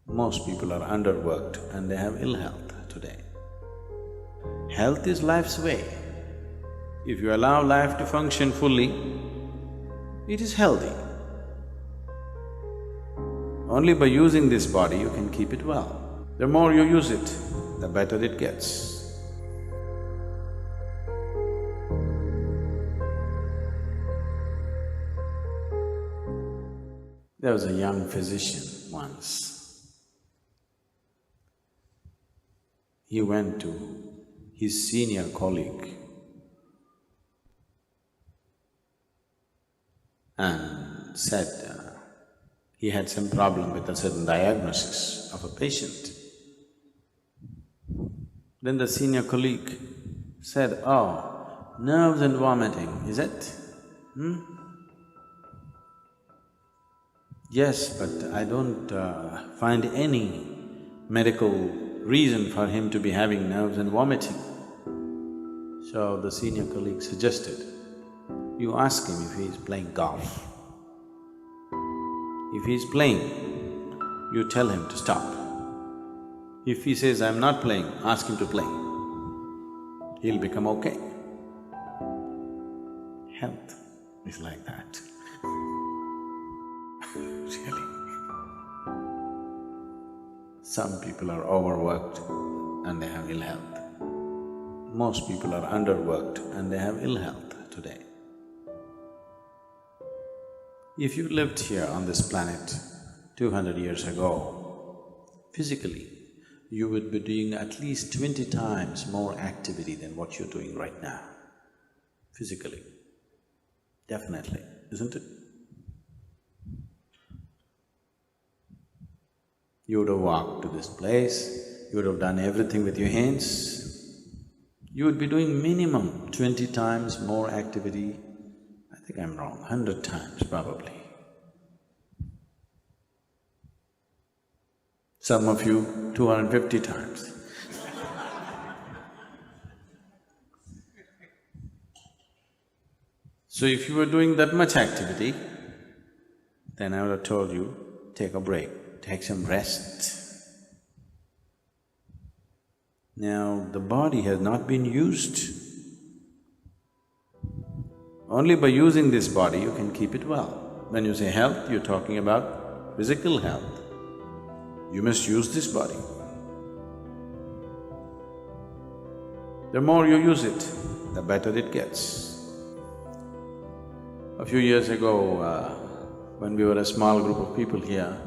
Most people are underworked and they have ill health today. Health is life's way. If you allow life to function fully, it is healthy. Only by using this body you can keep it well. The more you use it, the better it gets. There was a young physician once. He went to his senior colleague and said he had some problem with a certain diagnosis of a patient. Then the senior colleague said, "Oh, nerves and vomiting, is it? Yes, but I don't find any medical reason for him to be having nerves and vomiting." So the senior colleague suggested, you ask him if he is playing golf. If he is playing, you tell him to stop. If he says, "I'm not playing," ask him to play. He'll become okay. Health is like that. Really. Some people are overworked and they have ill health. Most people are underworked and they have ill health today. If you lived here on this planet 200 years ago, physically, you would be doing at least 20 times more activity than what you're doing right now, physically. Definitely, isn't it? You would have walked to this place, you would have done everything with your hands. You would be doing minimum 20 times more activity. I think I'm wrong, 100 times probably. Some of you 250 times. So if you were doing that much activity, then I would have told you, take a break, take some rest. Now, the body has not been used. Only by using this body you can keep it well. When you say health, you're talking about physical health. You must use this body. The more you use it, the better it gets. A few years ago, when we were a small group of people here,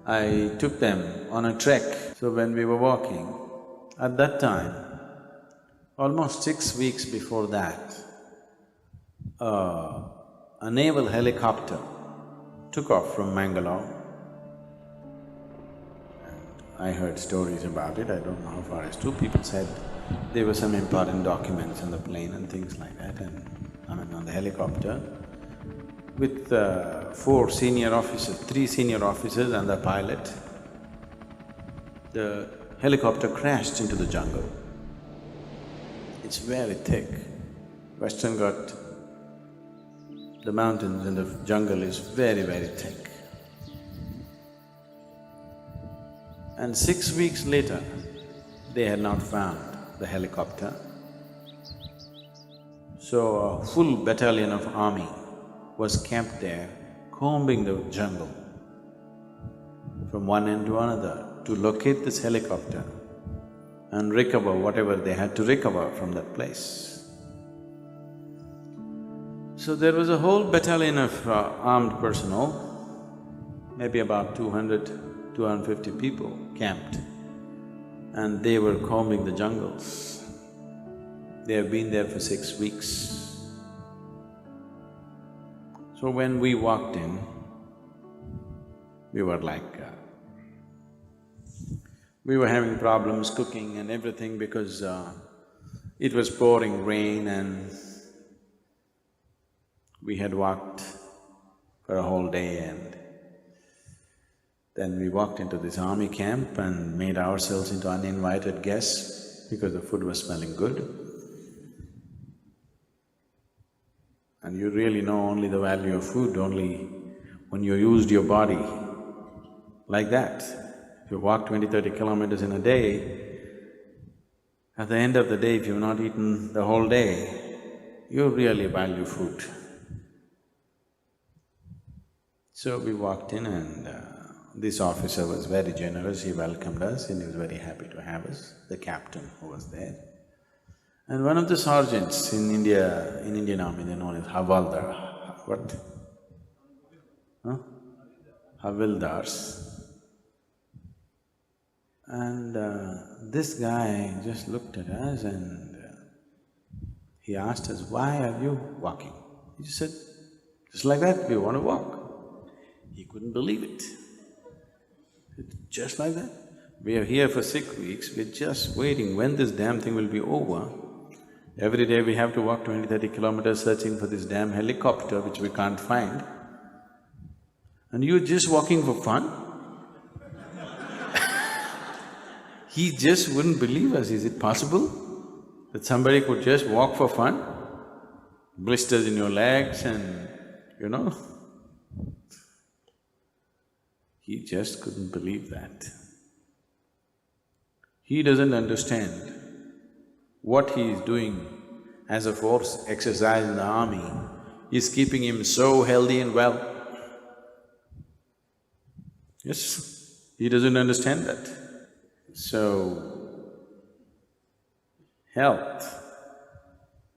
I took them on a trek. So when we were walking, at that time, almost 6 weeks before that, a naval helicopter took off from Mangalore. And I heard stories about it, I don't know how far it's true. People said there were some important documents on the plane and things like that, and on the helicopter, with 4 senior officers, 3 senior officers and the pilot. The helicopter crashed into the jungle. It's very thick. Western Ghat, the mountains and the jungle is very, very thick. And 6 weeks later, they had not found the helicopter. So a full battalion of army was camped there, combing the jungle from one end to another to locate this helicopter and recover whatever they had to recover from that place. So there was a whole battalion of armed personnel, maybe about 200, 250 people camped, and they were combing the jungles. They have been there for 6 weeks. So when we walked in, we were like… we were having problems cooking and everything because it was pouring rain and we had walked for a whole day, and then we walked into this army camp and made ourselves into uninvited guests because the food was smelling good. And you really know only the value of food only when you used your body like that. If you walk 20-30 kilometers in a day, at the end of the day, if you've not eaten the whole day, you really value food. So we walked in and this officer was very generous, he welcomed us and he was very happy to have us, the captain who was there. And one of the sergeants in India, in Indian army, they're known as Havaldar. What? Huh? Havildars. And this guy just looked at us and he asked us, "Why are you walking?" He just said, "Just like that, we want to walk." He couldn't believe it. Just like that. We are here for 6 weeks, we're just waiting when this damn thing will be over. Every day we have to walk 20-30 kilometers searching for this damn helicopter which we can't find. And you're just walking for fun? He just wouldn't believe us. Is it possible that somebody could just walk for fun? Blisters in your legs and, you know. He just couldn't believe that. He doesn't understand what he is doing as a force exercise in the army is keeping him so healthy and well. Yes, he doesn't understand that. So, health,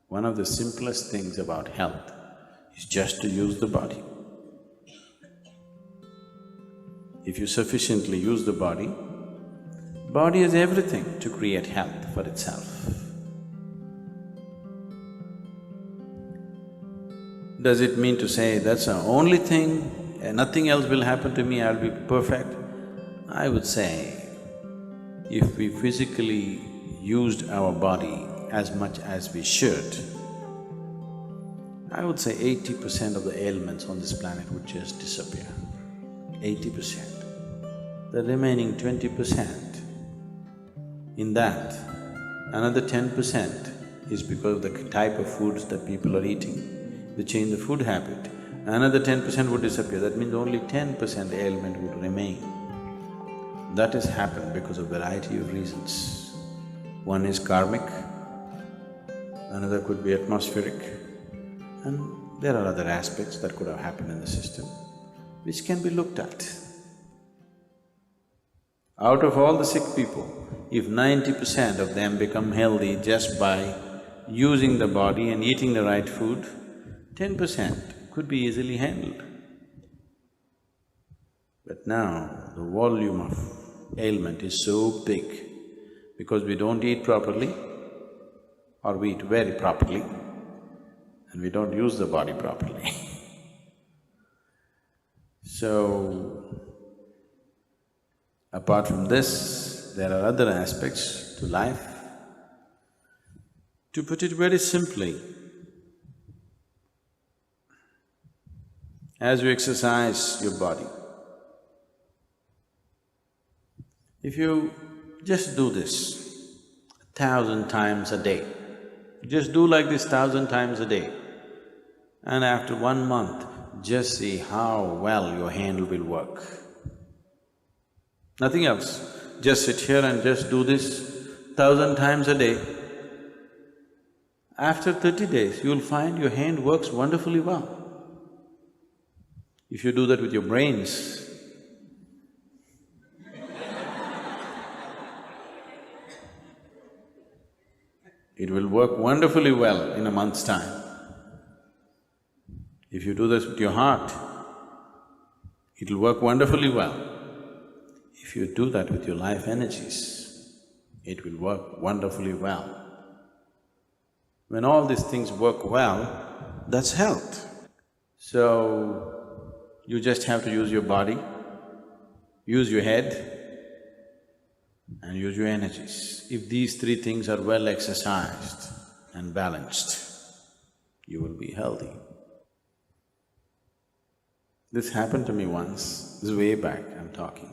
one of the simplest things about health is just to use the body. If you sufficiently use the body has everything to create health for itself. Does it mean to say that's the only thing, nothing else will happen to me, I'll be perfect? I would say, if we physically used our body as much as we should, I would say 80% of the ailments on this planet would just disappear. 80%. The remaining 20%, in that, another 10% is because of the type of foods that people are eating. They change the food habit, another 10% would disappear. That means only 10% ailment would remain. That has happened because of variety of reasons. One is karmic, another could be atmospheric, and there are other aspects that could have happened in the system which can be looked at. Out of all the sick people, if 90% of them become healthy just by using the body and eating the right food, 10% could be easily handled. But now, the volume of ailment is so big because we don't eat properly or we eat very properly and we don't use the body properly. So, apart from this, there are other aspects to life. To put it very simply, as you exercise your body, if you just do this 1,000 times a day, just do like this 1,000 times a day, and after 1 month, just see how well your hand will work. Nothing else, just sit here and just do this 1,000 times a day. After 30 days, you'll find your hand works wonderfully well. If you do that with your brains, it will work wonderfully well in a month's time. If you do this with your heart, it'll work wonderfully well. If you do that with your life energies, it will work wonderfully well. When all these things work well, that's health. So, you just have to use your body, use your head, and use your energies. If these three things are well exercised and balanced, you will be healthy. This happened to me once, this is way back I'm talking.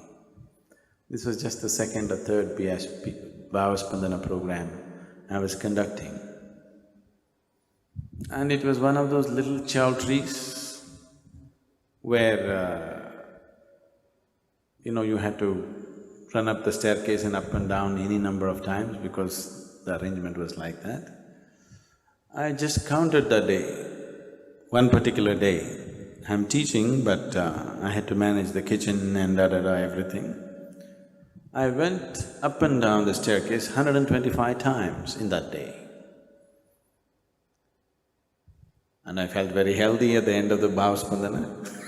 This was just the second or third Bhava Spandana program I was conducting. And it was one of those little chow trees where, you had to run up the staircase and up and down any number of times because the arrangement was like that. I just counted that day, one particular day. I'm teaching, but I had to manage the kitchen and da-da-da, everything. I went up and down the staircase 125 times in that day. And I felt very healthy at the end of the Bhavaspandana.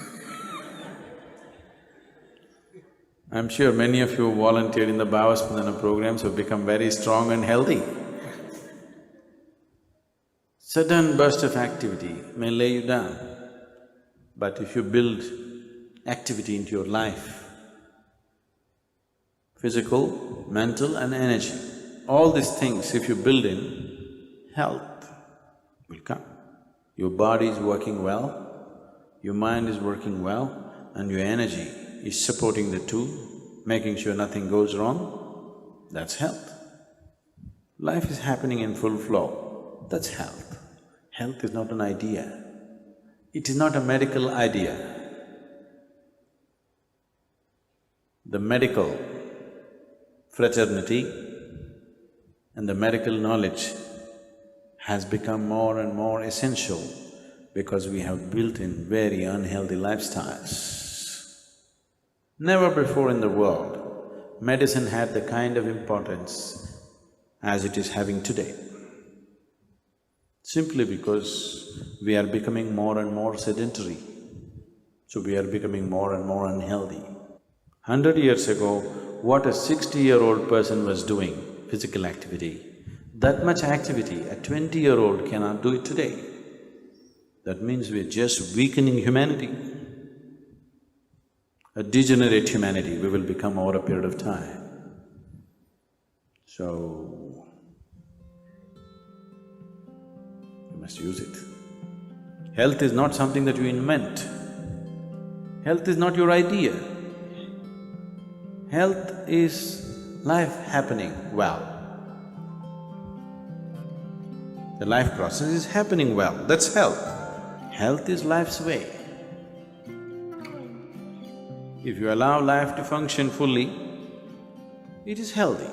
I'm sure many of you who volunteered in the Bhavaspandana programs have become very strong and healthy. Sudden burst of activity may lay you down, but if you build activity into your life, physical, mental and energy, all these things if you build in, health will come. Your body is working well, your mind is working well, and your energy is supporting the two, making sure nothing goes wrong, that's health. Life is happening in full flow, that's health. Health is not an idea, it is not a medical idea. The medical fraternity and the medical knowledge has become more and more essential because we have built in very unhealthy lifestyles. Never before in the world, medicine had the kind of importance as it is having today. Simply because we are becoming more and more sedentary, so we are becoming more and more unhealthy. 100 years ago, what a 60-year-old person was doing, physical activity, that much activity a 20-year-old cannot do it today. That means we're just weakening humanity. A degenerate humanity we will become over a period of time. So, you must use it. Health is not something that you invent. Health is not your idea. Health is life happening well. The life process is happening well, that's health. Health is life's way. If you allow life to function fully, it is healthy.